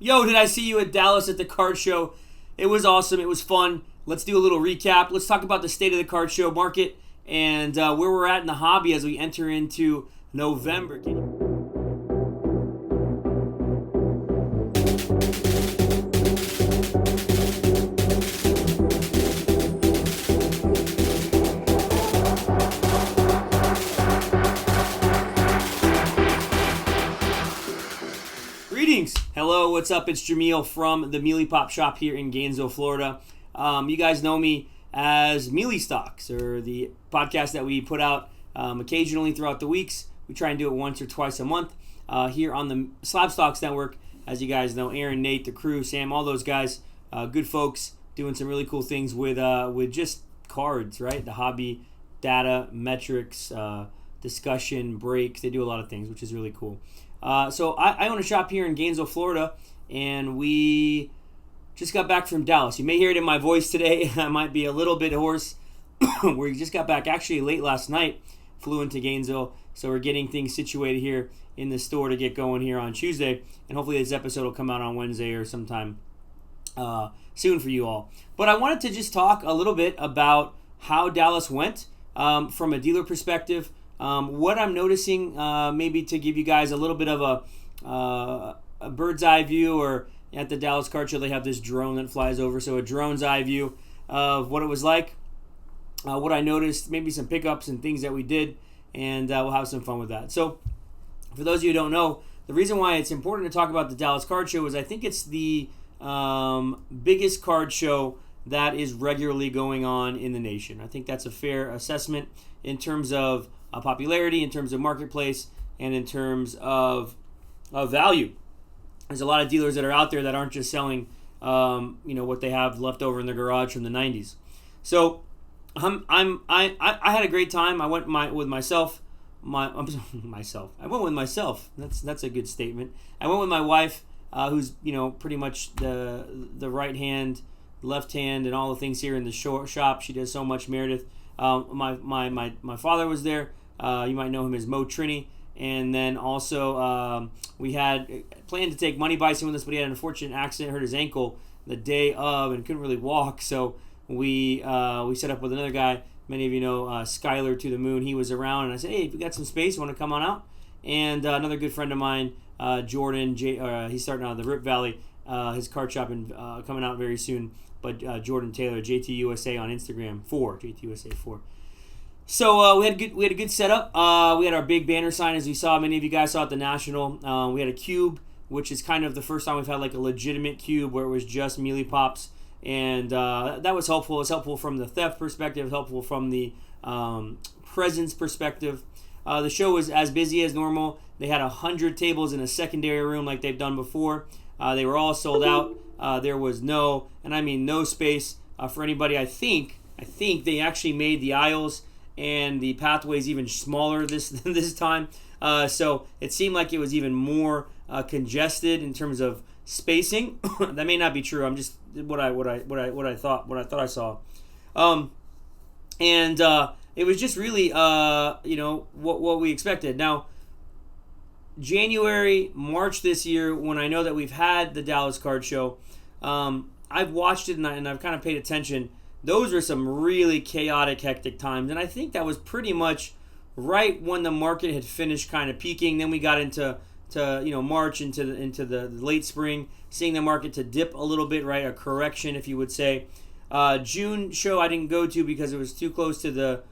Yo, did I see you at Dallas at the card show? It was awesome. It was fun. Let's do a little recap. Let's talk about the state of the card show market and where we're at in the hobby as we enter into November. Greetings. Hello, what's up? It's Jameel from the Mealy Pop Shop here in Gainesville, Florida. You guys know me as Mealy Stocks, or the podcast that we put out occasionally throughout the weeks. We try and do it once or twice a month here on the Slab Stocks Network. As you guys know, Aaron, Nate, the crew, Sam, all those guys, good folks, doing some really cool things with just cards, right? The hobby, data, metrics, discussion, breaks. They do a lot of things, which is really cool. So I own a shop here in Gainesville, Florida, and we just got back from Dallas. You may hear it in my voice today. I might be a little bit hoarse. We just got back actually late last night, flew into Gainesville, so we're getting things situated here in the store to get going here on Tuesday, and hopefully this episode will come out on Wednesday or sometime soon for you all. But I wanted to just talk a little bit about how Dallas went from a dealer perspective. What I'm noticing, maybe to give you guys a little bit of a bird's eye view, or at the Dallas Card Show they have this drone that flies over, so a drone's eye view of what it was like, what I noticed, maybe some pickups and things that we did, and we'll have some fun with that. So for those of you who don't know, the reason why it's important to talk about the Dallas Card Show is I think it's the biggest card show that is regularly going on in the nation. I think that's a fair assessment in terms of popularity, in terms of marketplace, and in terms of value. There's a lot of dealers that are out there that aren't just selling, what they have left over in their garage from the 90s. So I had a great time. I went with myself. I went with myself. That's a good statement. I went with my wife, who's pretty much the right hand, left hand, and all the things here in the shop. She does so much. Meredith. My father was there. You might know him as Mo Trini. And then also we had planned to take Money Bison with us, but he had an unfortunate accident, hurt his ankle the day of, and couldn't really walk. So we set up with another guy. Many of you know Skylar to the Moon. He was around, and I said, hey, if you got some space, you want to come on out? And another good friend of mine, Jordan, he's starting out in the Rip Valley. His card shop coming out very soon. But Jordan Taylor, JTUSA on Instagram, JTUSA4. So we had a good setup. We had our big banner sign, as you saw. Many of you guys saw at the National. We had a cube, which is kind of the first time we've had like a legitimate cube where it was just Mealy Pops, and that was helpful. It was helpful from the theft perspective, it was helpful from the presence perspective. The show was as busy as normal. They had 100 tables in a secondary room like they've done before. They were all sold out. There was no space for anybody. I think they actually made the aisles and the pathways even smaller this time. So it seemed like it was even more congested in terms of spacing. That may not be true. I'm just what I thought I saw. And it was just really what we expected. Now, January, March this year, when I know that we've had the Dallas Card Show, I've watched it and I've kind of paid attention. Those are some really chaotic, hectic times, and I think that was pretty much right when the market had finished kind of peaking. Then we got into March, into the late spring, seeing the market to dip a little bit, right? A correction, if you would say. June show I didn't go to because it was too close to the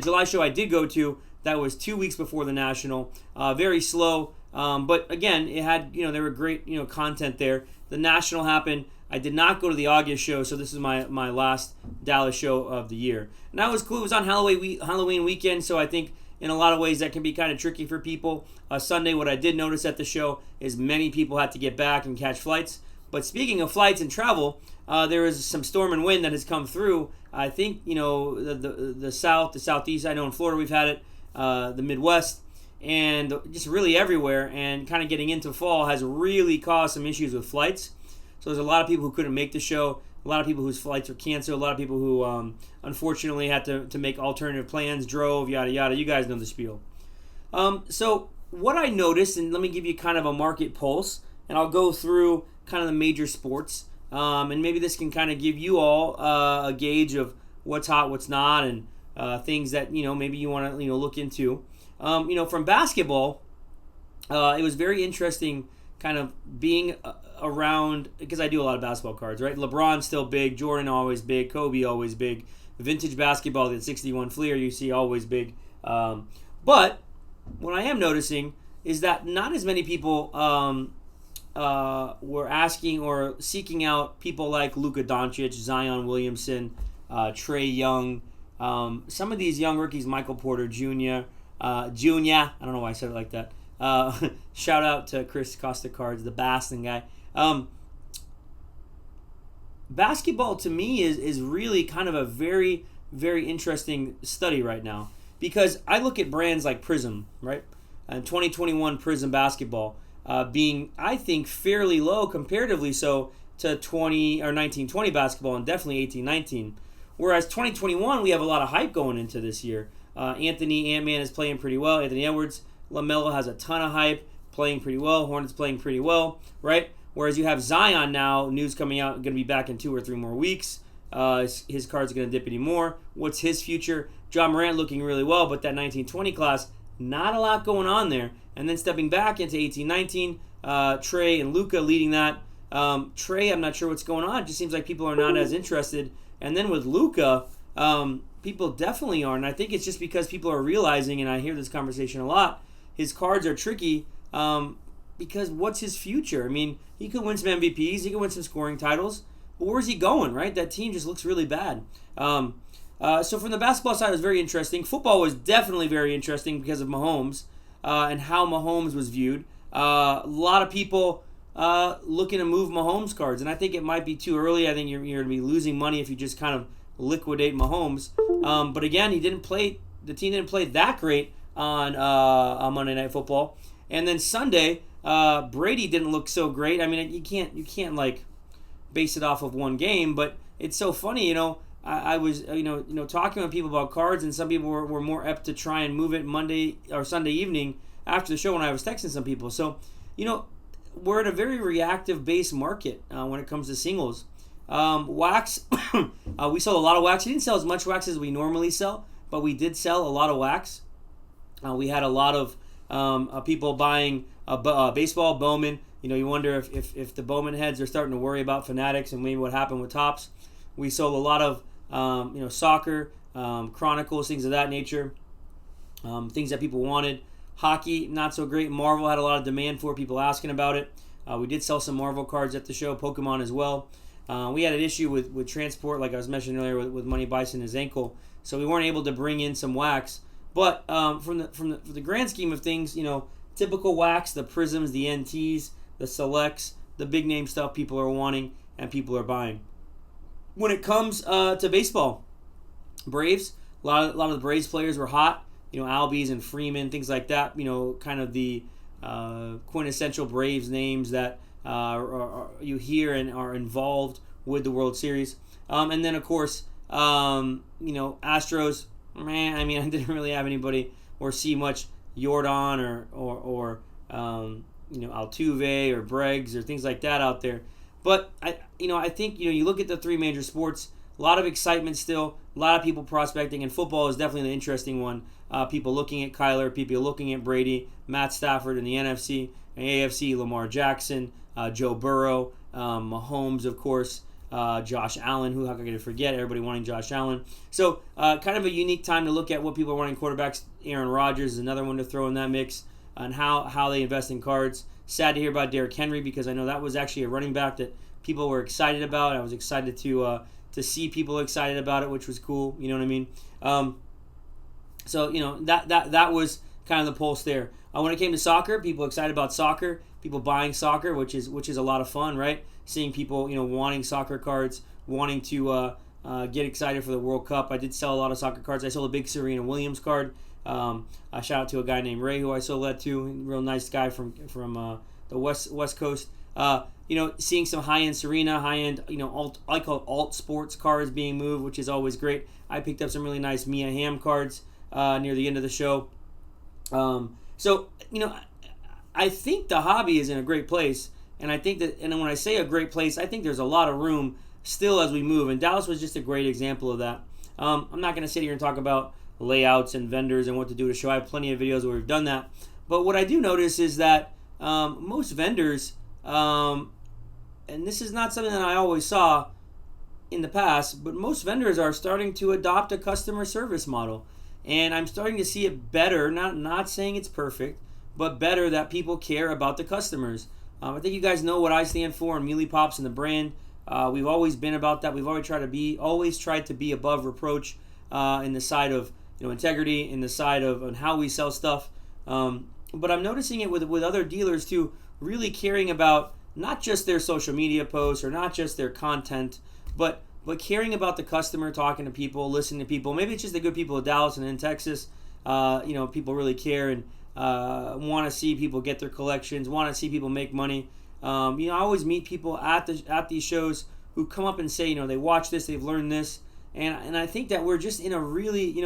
July show I did go to. That was 2 weeks before the National. Very slow, but again, it had there were great content there. The National happened. I did not go to the August show, so this is my last Dallas show of the year. And that was cool. It was on Halloween weekend, so I think in a lot of ways that can be kind of tricky for people. Sunday, what I did notice at the show is many people had to get back and catch flights. But speaking of flights and travel, there is some storm and wind that has come through. I think the south, the southeast. I know in Florida we've had it, the Midwest, and just really everywhere. And kind of getting into fall has really caused some issues with flights. So there's a lot of people who couldn't make the show, a lot of people whose flights were canceled, a lot of people who unfortunately had to make alternative plans, drove, yada, yada. You guys know the spiel. So what I noticed, and let me give you kind of a market pulse, and I'll go through kind of the major sports, and maybe this can kind of give you all a gauge of what's hot, what's not, and things that maybe you want to look into. From basketball, it was very interesting, kind of being around, because I do a lot of basketball cards, right? LeBron's still big, Jordan always big, Kobe always big, vintage basketball, the 61 Fleer you see always big. But what I am noticing is that not as many people were asking or seeking out people like Luka Doncic, Zion Williamson, Trae Young, some of these young rookies, Michael Porter Jr., I don't know why I said it like that. Shout out to Chris Costa Cards, the Boston guy. Basketball to me is really kind of a very, very interesting study right now, because I look at brands like Prism, right? And 2021 Prism basketball being, I think, fairly low comparatively so to 20 or 19-20 basketball, and definitely 18-19. Whereas 2021, we have a lot of hype going into this year. Anthony Ant-Man is playing pretty well. Anthony Edwards, LaMelo has a ton of hype, playing pretty well. Hornets playing pretty well, right? Whereas you have Zion now, news coming out, going to be back in 2 or 3 more weeks. His card's going to dip anymore. What's his future? John Morant looking really well, but that 19-20 class, not a lot going on there. And then stepping back into 18-19, Trae and Luka leading that. Trae, I'm not sure what's going on. It just seems like people are not as interested. And then with Luka, people definitely are. And I think it's just because people are realizing, and I hear this conversation a lot, his cards are tricky because what's his future? I mean, he could win some MVPs, he could win some scoring titles, but where's he going, right? That team just looks really bad. So from the basketball side, it was very interesting. Football was definitely very interesting because of Mahomes and how Mahomes was viewed. A lot of people looking to move Mahomes cards, and I think it might be too early. I think you're going to be losing money if you just kind of liquidate Mahomes. But again, the team didn't play that great on Monday Night Football. And then Sunday, Brady didn't look so great. I mean, you can't like base it off of one game, but it's so funny, I was talking with people about cards, and some people were more apt to try and move it Monday or Sunday evening after the show when I was texting some people. So, we're at a very reactive base market when it comes to singles. Wax, we sold a lot of wax. We didn't sell as much wax as we normally sell, but we did sell a lot of wax. We had a lot of people buying baseball, Bowman. You wonder if the Bowman heads are starting to worry about Fanatics and maybe what happened with Topps. We sold a lot of soccer, Chronicles, things of that nature, things that people wanted. Hockey, not so great. Marvel had a lot of demand for people asking about it. We did sell some Marvel cards at the show, Pokemon as well. We had an issue with transport, like I was mentioning earlier, with Money Bison his ankle, so we weren't able to bring in some wax. But from the grand scheme of things, typical wax, the Prisms, the NTs, the Selects, the big name stuff people are wanting and people are buying. When it comes to baseball, Braves, a lot of the Braves players were hot. Albies and Freeman, things like that. Kind of the quintessential Braves names that you hear and are involved with the World Series. And then, of course, Astros, I didn't really have anybody or see much Jordan or Altuve or Breggs or things like that out there. But I think you look at the 3 major sports, a lot of excitement still, a lot of people prospecting, and football is definitely the interesting one. People looking at Kyler, people looking at Brady, Matt Stafford in the NFC, and AFC, Lamar Jackson, Joe Burrow, Mahomes, of course, Josh Allen, how could I forget? Everybody wanting Josh Allen. So kind of a unique time to look at what people are wanting quarterbacks. Aaron Rodgers is another one to throw in that mix, and how they invest in cards. Sad to hear about Derrick Henry, because I know that was actually a running back that people were excited about. I was excited to see people excited about it, which was cool. You know what I mean? So that was kind of the pulse there. When it came to soccer, people excited about soccer, people buying soccer, which is a lot of fun, right? Seeing people wanting soccer cards, wanting to get excited for the World Cup. I did sell a lot of soccer cards. I sold a big Serena Williams card. I shout out to a guy named Ray who I sold that to. Real nice guy from the West Coast. Seeing some high-end Serena, high-end, I call alt sports cards being moved, which is always great. I picked up some really nice Mia Hamm cards near the end of the show. So, I think the hobby is in a great place. And I think that, and when I say a great place, I think there's a lot of room still as we move. And Dallas was just a great example of that. I'm not going to sit here and talk about layouts and vendors and what to do to show. I have plenty of videos where we've done that. But what I do notice is that most vendors, and this is not something that I always saw in the past, but most vendors are starting to adopt a customer service model. And I'm starting to see it better, not saying it's perfect, but better that people care about the customers. I think you guys know what I stand for in Mealy Pops and the brand. We've always been about that. We've always tried to be above reproach in the side of integrity, in the side of on how we sell stuff. But I'm noticing it with other dealers too, really caring about not just their social media posts or not just their content, but caring about the customer, talking to people, listening to people. Maybe it's just the good people of Dallas and in Texas. People really care and want to see people get their collections, want to see people make money. I always meet people at these shows who come up and say, they watch this, they've learned this, and I think that we're just in a really,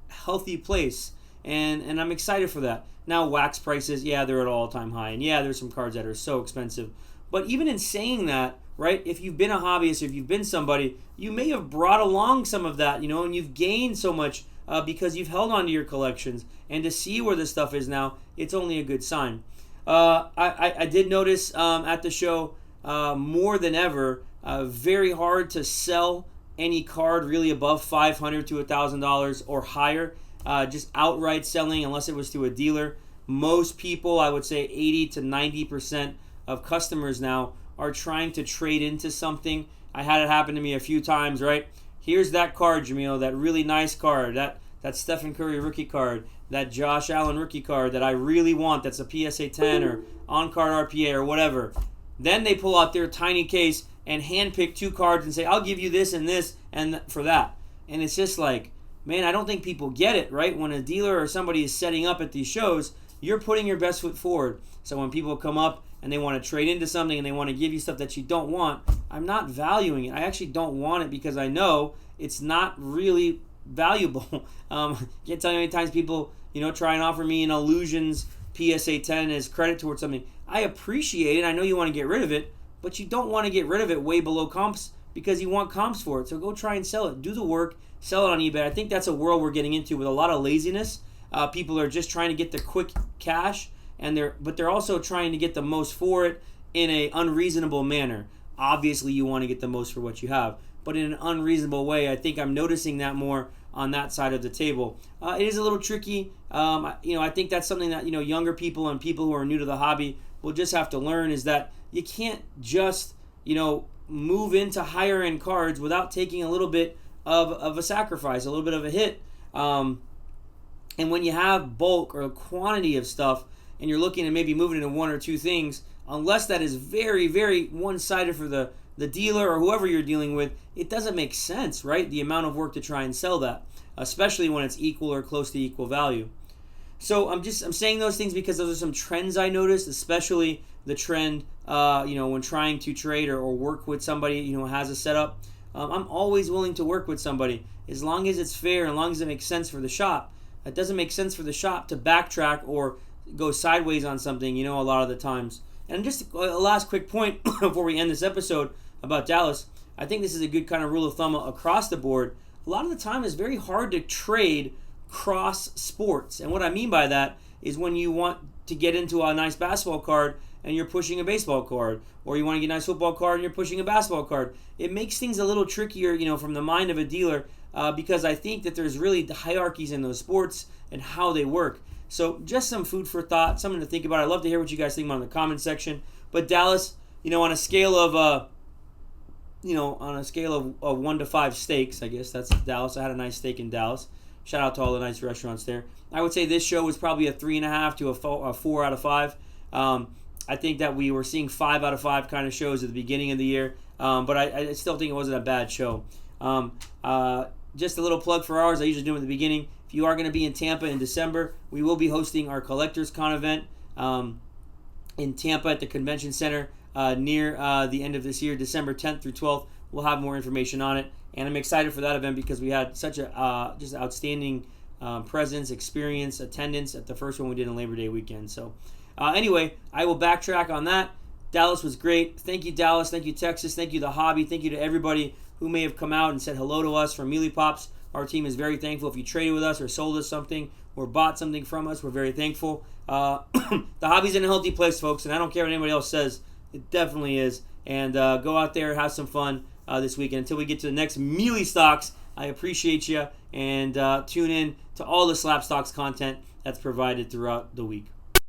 healthy place, and I'm excited for that. Now, wax prices, yeah, they're at all-time high, and yeah, there's some cards that are so expensive. But even in saying that, right, if you've been a hobbyist, if you've been somebody, you may have brought along some of that, and you've gained so much because you've held on to your collections, and to see where this stuff is now, it's only a good sign. I did notice at the show more than ever, very hard to sell any card really above $500 to $1,000 or higher. Just outright selling unless it was through a dealer. Most people, I would say 80 to 90% of customers now are trying to trade into something. I had it happen to me a few times, right? Here's that card, Jameel, that really nice card, that Stephen Curry rookie card, that Josh Allen rookie card that I really want, that's a PSA 10 or on-card RPA or whatever. Then they pull out their tiny case and handpick 2 cards and say, I'll give you this and for that. And it's just like, man, I don't think people get it, right? When a dealer or somebody is setting up at these shows, you're putting your best foot forward. So when people come up and they want to trade into something and they want to give you stuff that you don't want, I'm not valuing it. I actually don't want it because I know it's not really valuable. Can't tell you how many times people, try and offer me an Illusions PSA 10 as credit towards something. I appreciate it. I know you want to get rid of it, but you don't want to get rid of it way below comps because you want comps for it. So go try and sell it. Do the work. Sell it on eBay. I think that's a world we're getting into with a lot of laziness. People are just trying to get the quick cash, but they're also trying to get the most for it in an unreasonable manner. Obviously, you want to get the most for what you have, but in an unreasonable way. I think I'm noticing that more on that side of the table. It is a little tricky. I think that's something that younger people and people who are new to the hobby will just have to learn, is that you can't just move into higher end cards without taking a little bit of a sacrifice, a little bit of a hit. And when you have bulk or a quantity of stuff and you're looking at maybe moving into 1 or 2 things, unless that is very, very one-sided for the dealer or whoever you're dealing with, it doesn't make sense, right? The amount of work to try and sell that, especially when it's equal or close to equal value. So I'm saying those things because those are some trends I noticed, especially the trend, when trying to trade or work with somebody, who has a setup. I'm always willing to work with somebody as long as it's fair and as long as it makes sense for the shop. It doesn't make sense for the shop to backtrack or go sideways on something, a lot of the times. And just a last quick point before we end this episode about Dallas. I think this is a good kind of rule of thumb across the board. A lot of the time it's very hard to trade cross sports. And what I mean by that is when you want to get into a nice basketball card and you're pushing a baseball card, or you want to get a nice football card and you're pushing a basketball card. It makes things a little trickier, from the mind of a dealer, because I think that there's really hierarchies in those sports and how they work. So just some food for thought, something to think about. I'd love to hear what you guys think about in the comment section. But Dallas, on a scale of 1 to 5 steaks, I guess that's Dallas. I had a nice steak in Dallas. Shout out to all the nice restaurants there. I would say this show was probably a 3.5 to a 4 out of 5. I think that we were seeing 5 out of 5 kind of shows at the beginning of the year, but I still think it wasn't a bad show. Just a little plug for ours. I usually do it at the beginning. If you are going to be in Tampa in December, we will be hosting our Collectors Con event in Tampa at the Convention Center near the end of this year, December 10th through 12th. We'll have more information on it, and I'm excited for that event because we had such a just outstanding presence, experience, attendance at the first one we did on Labor Day weekend. So anyway, I will backtrack on that. Dallas was great. Thank you, Dallas. Thank you, Texas. Thank you, The Hobby. Thank you to everybody who may have come out and said hello to us from Mealy Pops. Our team is very thankful. If you traded with us or sold us something or bought something from us, we're very thankful. The Hobby's in a healthy place, folks, and I don't care what anybody else says. It definitely is. And go out there, have some fun this weekend. Until we get to the next Mealy Stocks, I appreciate you. And tune in to all the Slap Stocks content that's provided throughout the week.